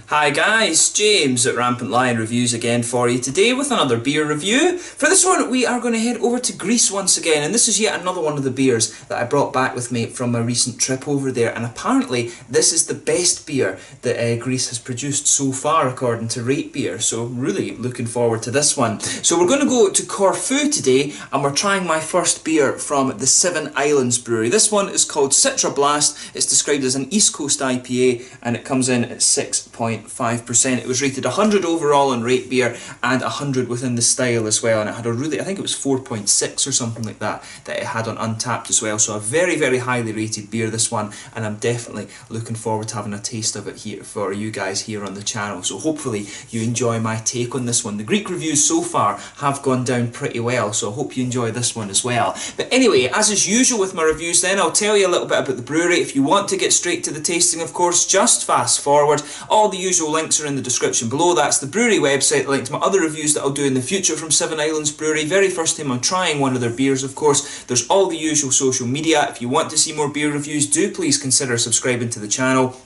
Hi guys, James at Rampant Lion Reviews again for you today with another beer review. For this one we are going to head over to Greece once again, and this is yet another one of the beers that I brought back with me from my recent trip over there, and apparently this is the best beer that Greece has produced so far according to Rate Beer, so really looking forward to this one. So we're going to go to Corfu today and we're trying my first beer from the Seven Islands Brewery. This one is called Citra Blast. It's described as an East Coast IPA and it comes in at 6.5%. It was rated 100 overall on Rate Beer and 100 within the style as well, and it had a really, I think it was 4.6 or something like that it had on Untappd as well. So a very, very highly rated beer, this one, and I'm definitely looking forward to having a taste of it here for you guys here on the channel. So hopefully you enjoy my take on this one. The Greek reviews so far have gone down pretty well, so I hope you enjoy this one as well. But anyway, as is usual with my reviews then, I'll tell you a little bit about the brewery. If you want to get straight to the tasting, of course, just fast forward. All the usual links are in the description below. That's the brewery website, the link to my other reviews that I'll do in the future from Seven Islands Brewery. Very first time I'm trying one of their beers, of course. There's all the usual social media. If you want to see more beer reviews, do please consider subscribing to the channel.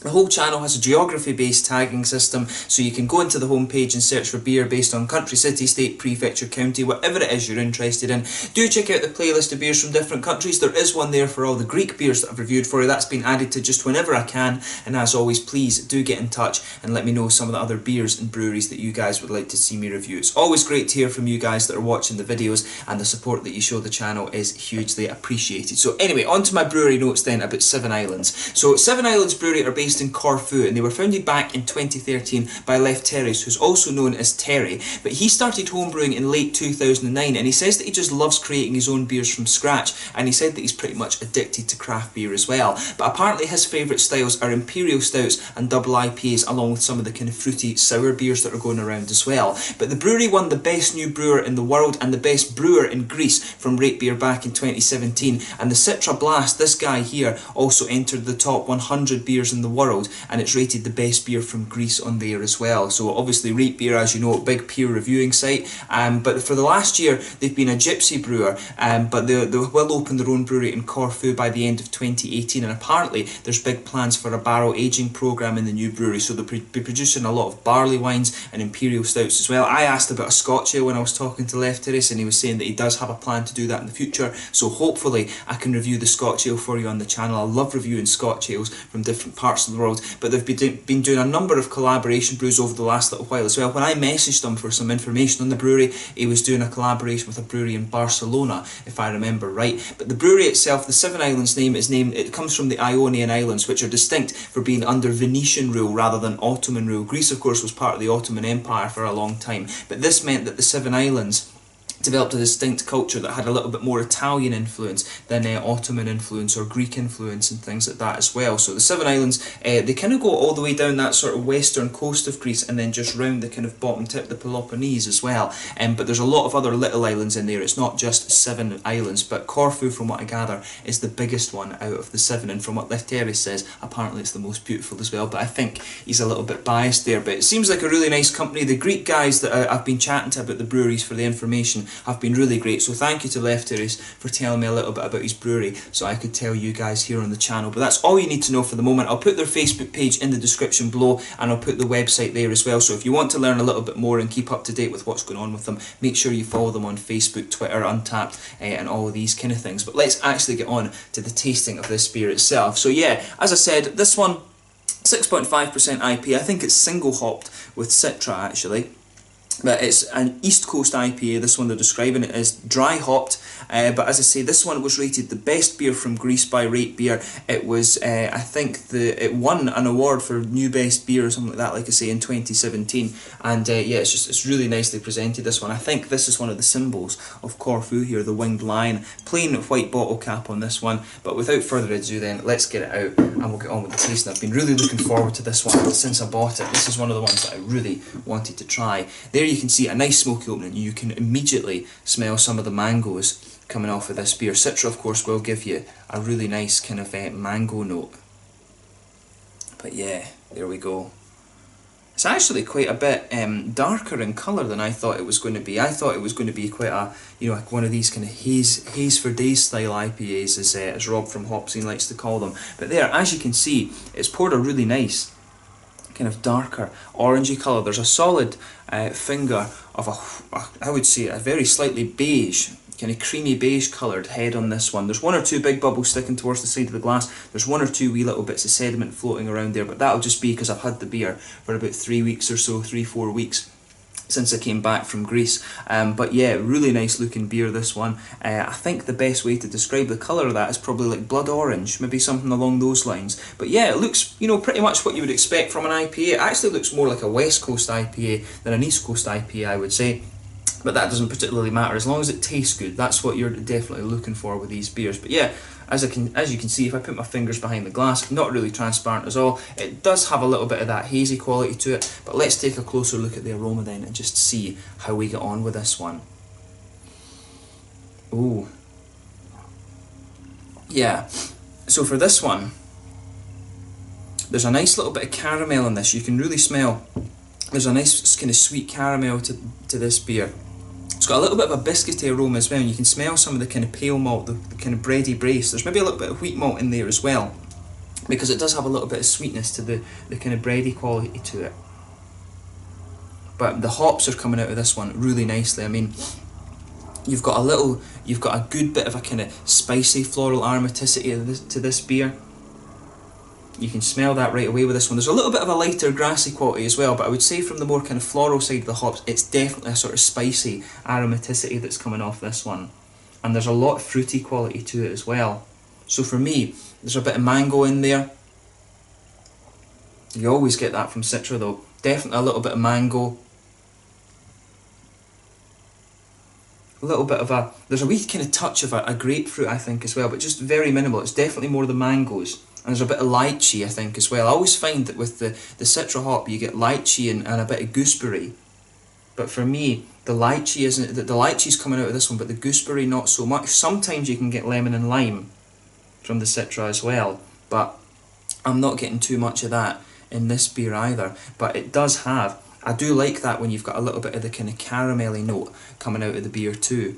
The whole channel has a geography-based tagging system, so you can go into the homepage and search for beer based on country, city, state, prefecture, county, whatever it is you're interested in. Do check out the playlist of beers from different countries. There is one there for all the Greek beers that I've reviewed for you. That's been added to just whenever I can, and as always, please do get in touch and let me know some of the other beers and breweries that you guys would like to see me review. It's always great to hear from you guys that are watching the videos, and the support that you show the channel is hugely appreciated. So anyway, on to my brewery notes then about Seven Islands. So Seven Islands Brewery are based in Corfu, and they were founded back in 2013 by Lefteris, who's also known as Terry. But he started homebrewing in late 2009, and he says that he just loves creating his own beers from scratch, and he said that he's pretty much addicted to craft beer as well. But apparently his favourite styles are imperial stouts and double IPAs, along with some of the kind of fruity sour beers that are going around as well. But the brewery won the best new brewer in the world and the best brewer in Greece from Rate Beer back in 2017, and the Citra Blast, this guy here, also entered the top 100 beers in the world, and it's rated the best beer from Greece on there as well. So obviously Rate Beer, as you know, big peer reviewing site, but for the last year they've been a gypsy brewer, but they will open their own brewery in Corfu by the end of 2018, and apparently there's big plans for a barrel aging program in the new brewery, so they'll be producing a lot of barley wines and imperial stouts as well. I asked about a Scotch ale when I was talking to Lefteris, and he was saying that he does have a plan to do that in the future, so hopefully I can review the Scotch ale for you on the channel. I love reviewing Scotch ales from different parts of the world, but they've been doing a number of collaboration brews over the last little while as well. When I messaged him for some information on the brewery, he was doing a collaboration with a brewery in Barcelona, if I remember right. But the brewery itself, the Seven Islands name, it comes from the Ionian Islands, which are distinct for being under Venetian rule rather than Ottoman rule. Greece, of course, was part of the Ottoman Empire for a long time, but this meant that the Seven Islands developed a distinct culture that had a little bit more Italian influence than Ottoman influence or Greek influence and things like that as well. So the Seven Islands, they kind of go all the way down that sort of western coast of Greece and then just round the kind of bottom tip, the Peloponnese as well. But there's a lot of other little islands in there. It's not just seven islands, but Corfu, from what I gather, is the biggest one out of the seven, and from what Lefteris says, apparently it's the most beautiful as well. But I think he's a little bit biased there, but it seems like a really nice company. The Greek guys that I've been chatting to about the breweries for the information have been really great, so thank you to Lefteris for telling me a little bit about his brewery so I could tell you guys here on the channel. But that's all you need to know for the moment. I'll put their Facebook page in the description below, and I'll put the website there as well, so if you want to learn a little bit more and keep up to date with what's going on with them, make sure you follow them on Facebook, Twitter, Untappd, and all of these kind of things. But let's actually get on to the tasting of this beer itself. So yeah, as I said, this one, 6.5% IPA. I think it's single hopped with Citra actually. But it's an East Coast IPA, this one they're describing it as dry hopped, but as I say, this one was rated the best beer from Greece by Rate Beer. It was, I think, it won an award for new best beer or something like that, like I say, in 2017, and yeah, it's really nicely presented, this one. I think this is one of the symbols of Corfu here, the winged lion, plain white bottle cap on this one. But without further ado then, let's get it out and we'll get on with the tasting. I've been really looking forward to this one since I bought it. This is one of the ones that I really wanted to try. There you can see a nice smoky opening. You can immediately smell some of the mangoes coming off of this beer. Citra, of course, will give you a really nice kind of mango note. But yeah, there we go. It's actually quite a bit darker in colour than I thought it was going to be. I thought it was going to be quite a, you know, like one of these kind of haze for days style IPAs, as Rob from Hopscene likes to call them. But there, as you can see, it's poured a really nice kind of darker orangey colour. There's a solid finger of I would say a very slightly beige, kind of creamy beige coloured head on this one. There's one or two big bubbles sticking towards the side of the glass. There's one or two wee little bits of sediment floating around there, but that'll just be because I've had the beer for about 3 weeks or so, 3-4 weeks since I came back from Greece. But yeah, really nice looking beer, this one. I think the best way to describe the colour of that is probably like blood orange, maybe something along those lines. But yeah, it looks, you know, pretty much what you would expect from an IPA. It actually looks more like a West Coast IPA than an East Coast IPA, I would say. But that doesn't particularly matter, as long as it tastes good. That's what you're definitely looking for with these beers. But yeah, as you can see, if I put my fingers behind the glass, not really transparent at all. It does have a little bit of that hazy quality to it, but let's take a closer look at the aroma then and just see how we get on with this one. Ooh. Yeah, so for this one, there's a nice little bit of caramel in this. You can really smell, there's a nice kind of sweet caramel to this beer. It's got a little bit of a biscuity aroma as well, and you can smell some of the kind of pale malt, the kind of bready brace. There's maybe a little bit of wheat malt in there as well, because it does have a little bit of sweetness to the kind of bready quality to it. But the hops are coming out of this one really nicely. I mean, you've got a good bit of a kind of spicy floral aromaticity to this beer. You can smell that right away with this one. There's a little bit of a lighter grassy quality as well, but I would say from the more kind of floral side of the hops, it's definitely a sort of spicy aromaticity that's coming off this one. And there's a lot of fruity quality to it as well. So for me, there's a bit of mango in there. You always get that from Citra though. Definitely a little bit of mango. A little bit of there's a wee kind of touch of a grapefruit, I think, as well, but just very minimal. It's definitely more the mangoes. And there's a bit of lychee, I think, as well. I always find that with the Citra hop, you get lychee and a bit of gooseberry. But for me, the lychee's coming out of this one, but the gooseberry not so much. Sometimes you can get lemon and lime from the Citra as well, but I'm not getting too much of that in this beer either. But it does have, I do like that when you've got a little bit of the kind of caramelly note coming out of the beer too.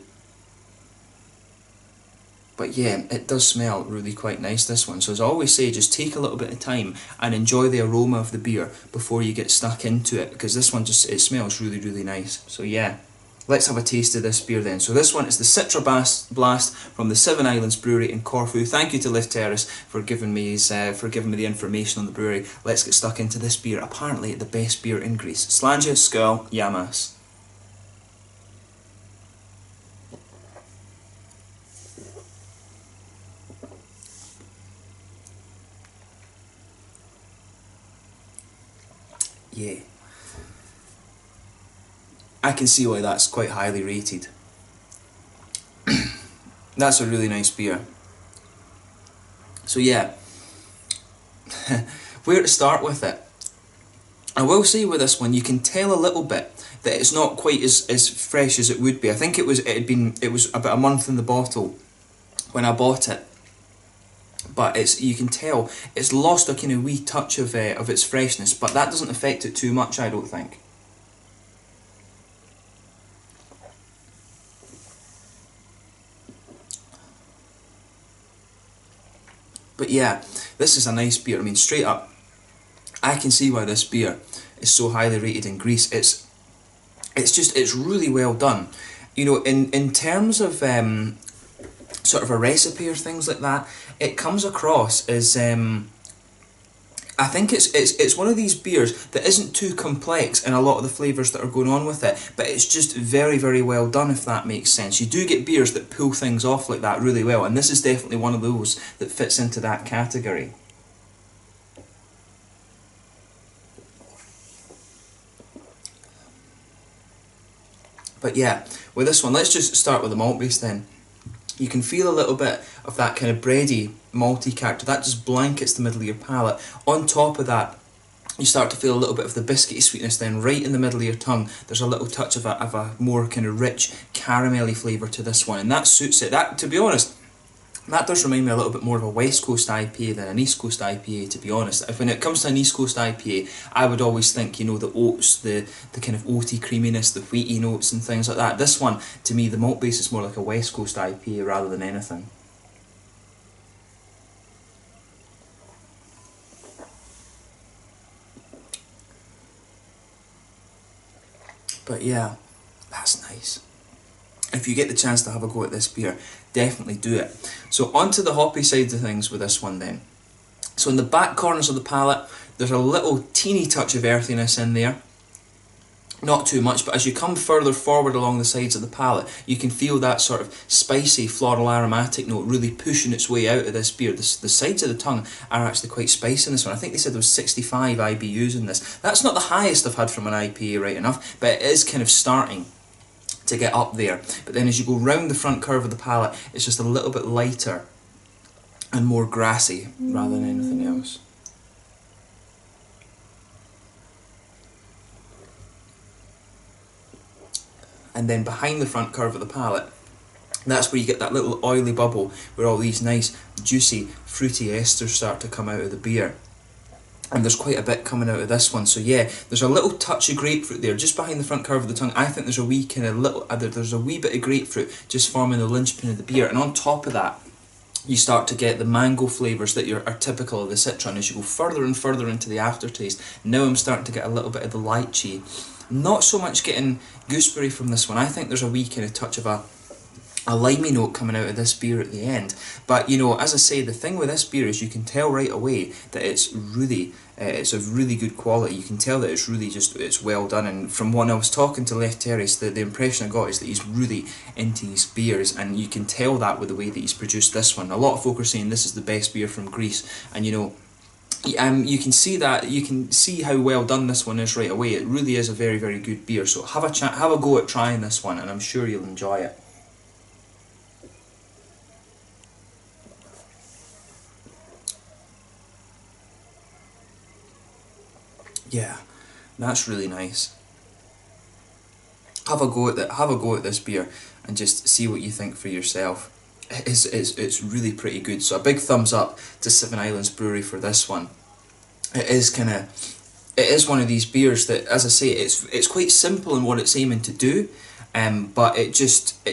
But yeah, it does smell really quite nice, this one. So as I always say, just take a little bit of time and enjoy the aroma of the beer before you get stuck into it, because this one it smells really, really nice. So yeah, let's have a taste of this beer then. So this one is the Citra Blast from the Seven Islands Brewery in Corfu. Thank you to Lift Terrace for giving me the information on the brewery. Let's get stuck into this beer. Apparently the best beer in Greece. Slanja Skull Yamas. Yeah, I can see why that's quite highly rated. That's a really nice beer. So yeah, where to start with it? I will say with this one, you can tell a little bit that it's not quite as fresh as it would be. I think it was about a month in the bottle when I bought it. But you can tell it's lost a kind of wee touch of its freshness, but that doesn't affect it too much, I don't think. But yeah, this is a nice beer. I mean, straight up, I can see why this beer is so highly rated in Greece. It's really well done. You know, in terms of sort of a recipe or things like that, it comes across as I think it's one of these beers that isn't too complex in a lot of the flavours that are going on with it, but it's just very, very well done, if that makes sense. You do get beers that pull things off like that really well, and this is definitely one of those that fits into that category. But yeah, with this one, let's just start with the malt base then. You can feel a little bit of that kind of bready, malty character. That just blankets the middle of your palate. On top of that, you start to feel a little bit of the biscuity sweetness then right in the middle of your tongue. There's a little touch of a more kind of rich, caramelly flavour to this one, and that suits it. That, to be honest, that does remind me a little bit more of a West Coast IPA than an East Coast IPA, to be honest. If when it comes to an East Coast IPA, I would always think, you know, the oats, the kind of oaty creaminess, the wheaty notes and things like that. This one, to me, the malt base is more like a West Coast IPA rather than anything. But yeah, that's nice. If you get the chance to have a go at this beer, definitely do it. So onto the hoppy side of things with this one then. So in the back corners of the palate, there's a little teeny touch of earthiness in there. Not too much, but as you come further forward along the sides of the palate, you can feel that sort of spicy floral aromatic note really pushing its way out of this beer. The sides of the tongue are actually quite spicy in this one. I think they said there was 65 IBUs in this. That's not the highest I've had from an IPA, right enough, but it is kind of starting to get up there. But then as you go round the front curve of the palate, it's just a little bit lighter and more grassy rather than anything else. And then behind the front curve of the palate, that's where you get that little oily bubble where all these nice juicy fruity esters start to come out of the beer. And there's quite a bit coming out of this one, so yeah, there's a little touch of grapefruit there, just behind the front curve of the tongue. I think there's a wee kind of little, there's a wee bit of grapefruit just forming the linchpin of the beer, and on top of that, you start to get the mango flavours that are typical of the Citra, and as you go further and further into the aftertaste, now I'm starting to get a little bit of the lychee. Not so much getting gooseberry from this one. I think there's a wee kind of touch of a limey note coming out of this beer at the end. But you know, as I say, the thing with this beer is you can tell right away that it's really, it's of really good quality. You can tell that it's really just, it's well done. And from when I was talking to Left Terrace, the impression I got is that he's really into his beers, and you can tell that with the way that he's produced this one. A lot of folk are saying this is the best beer from Greece, and you know, you can see that, you can see how well done this one is right away. It really is a very, very good beer. So have a go at trying this one, and I'm sure you'll enjoy it. Yeah, that's really nice. Have a go at this beer and just see what you think for yourself. It's really pretty good. So a big thumbs up to Seven Islands Brewery for this one. It is one of these beers that, as I say, it's quite simple in what it's aiming to do, but it just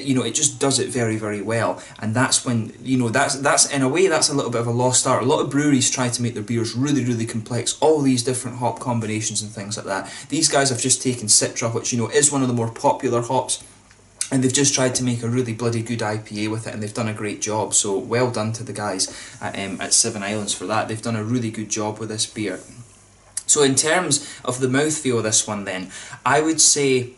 does it very, very well. And that's when, you know, that's in a way that's a little bit of a lost art. A lot of breweries try to make their beers really, really complex, all these different hop combinations and things like that. These guys have just taken Citra, which, you know, is one of the more popular hops, and they've just tried to make a really bloody good IPA with it, and they've done a great job. So well done to the guys at Seven Islands for that. They've done a really good job with this beer. So in terms of the mouthfeel of this one then, I would say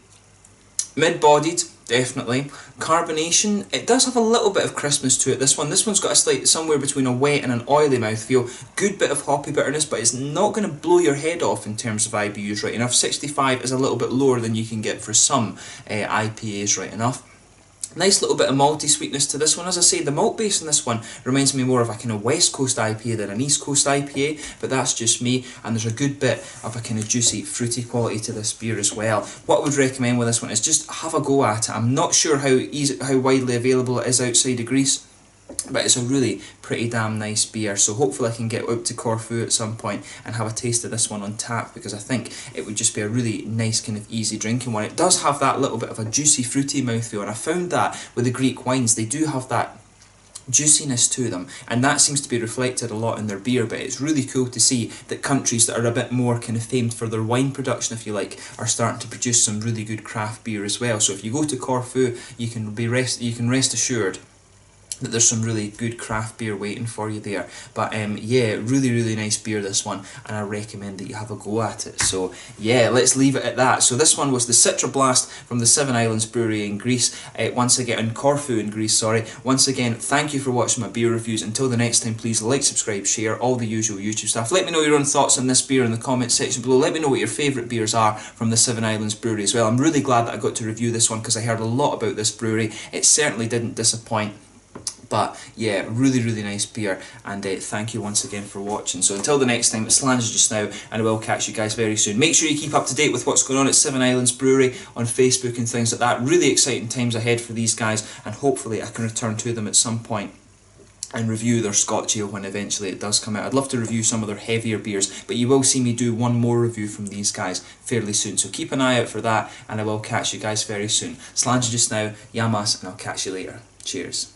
mid-bodied, definitely. Carbonation, it does have a little bit of crispness to it, this one's got a slight, somewhere between a wet and an oily mouthfeel. Good bit of hoppy bitterness, but it's not going to blow your head off in terms of IBUs, right enough. 65 is a little bit lower than you can get for some IPAs, right enough. Nice little bit of malty sweetness to this one. As I say, the malt base in this one reminds me more of a kind of West Coast IPA than an East Coast IPA, but that's just me, and there's a good bit of a kind of juicy, fruity quality to this beer as well. What I would recommend with this one is just have a go at it. I'm not sure how widely available it is outside of Greece, but it's a really pretty damn nice beer. So hopefully I can get out to Corfu at some point and have a taste of this one on tap, because I think it would just be a really nice kind of easy drinking one. It does have that little bit of a juicy fruity mouthfeel, and I found that with the Greek wines, they do have that juiciness to them, and that seems to be reflected a lot in their beer. But it's really cool to see that countries that are a bit more kind of famed for their wine production, if you like, are starting to produce some really good craft beer as well. So if you go to Corfu, you can rest assured that there's some really good craft beer waiting for you there. But yeah, really, really nice beer, this one, and I recommend that you have a go at it. So yeah, let's leave it at that. So this one was the Citra Blast from the Seven Islands Brewery in Greece, once again, in Corfu in Greece, sorry. Once again, thank you for watching my beer reviews. Until the next time, please like, subscribe, share, all the usual YouTube stuff. Let me know your own thoughts on this beer in the comment section below. Let me know what your favourite beers are from the Seven Islands Brewery as well. I'm really glad that I got to review this one, because I heard a lot about this brewery. It certainly didn't disappoint. But yeah, really, really nice beer, and thank you once again for watching. So until the next time, it's Slange just now, and I will catch you guys very soon. Make sure you keep up to date with what's going on at Seven Islands Brewery on Facebook and things like that. Really exciting times ahead for these guys, and hopefully I can return to them at some point and review their Scotch Ale when eventually it does come out. I'd love to review some of their heavier beers, but you will see me do one more review from these guys fairly soon. So keep an eye out for that, and I will catch you guys very soon. Slange just now, Yamas, and I'll catch you later. Cheers.